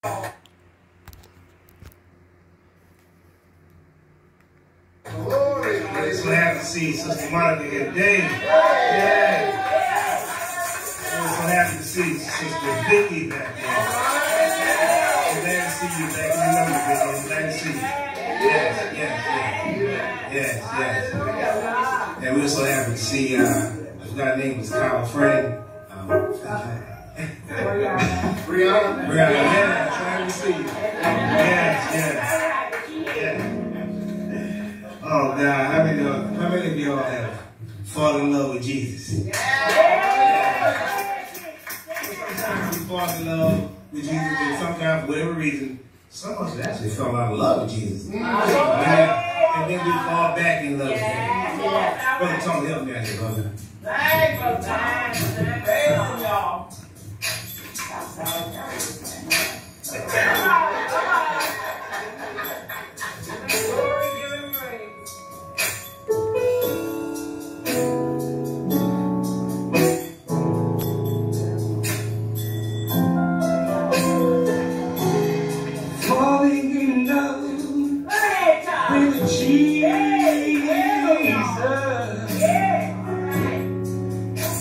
We're so happy to see Sister Monica here today. Yeah. We're so happy to see Sister Vicky back there. We're glad to see you back in the number, Vicky. We're glad to see you. Yes. And we're so happy to see, I forgot her name was Kyle Friend. Brianna, yeah, trying to see you. Yes. Oh God, how many of y'all have fallen in love with Jesus? Sometimes we fall in love with Jesus, but sometimes, for whatever reason, some of us actually fell out of love with Jesus. And then we fall back in love with him. Brother Tony, help me out here, brother. Hey, Brother Tony. Hey, y'all. Falling in love with Jesus.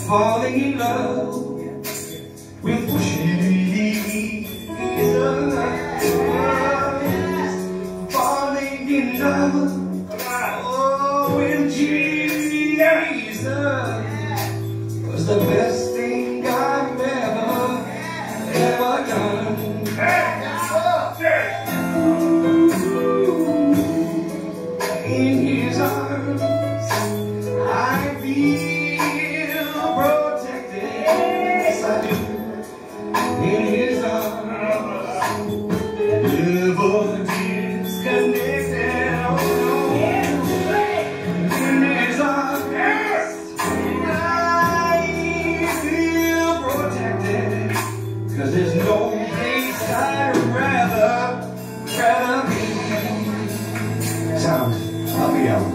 Falling in love with Jesus. Falling in love, with Jesus was the best thing I've ever done. In his arms, I feel protected. Yes, I do. In his arms, never disconnected. In his arms, I feel protected. 'Cause there's no place I'd rather be. Sound, help me out.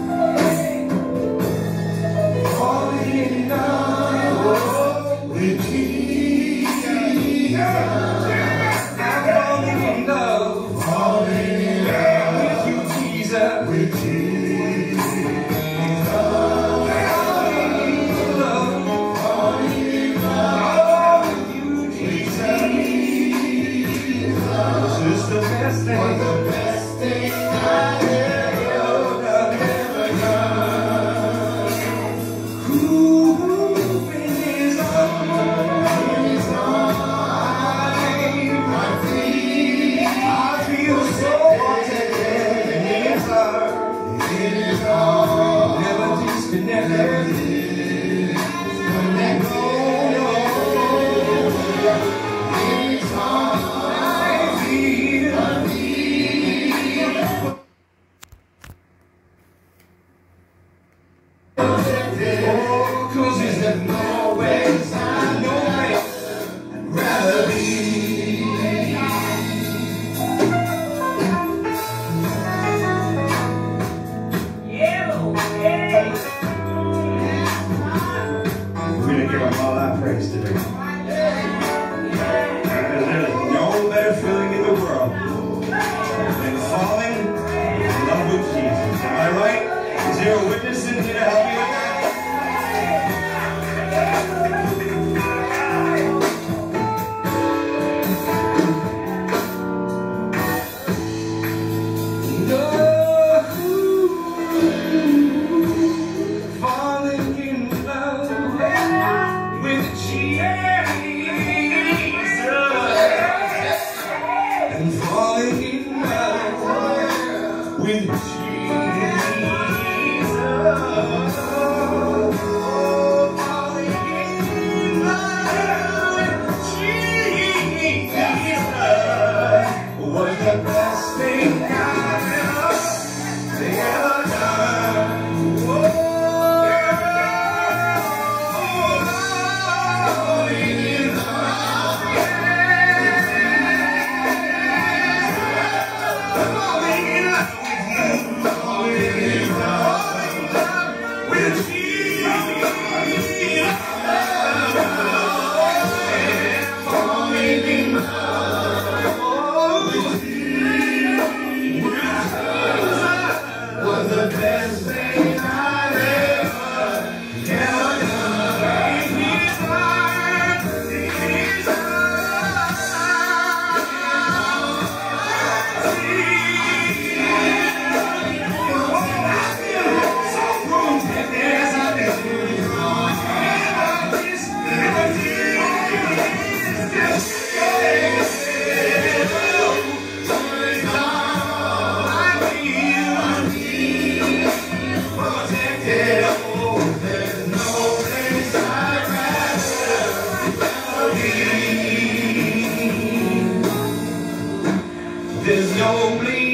Falling in love with Jesus. I'm falling in love with you, Jesus. With Jesus. Falling in love with you, Jesus. This is the best thing. There's no bleeding.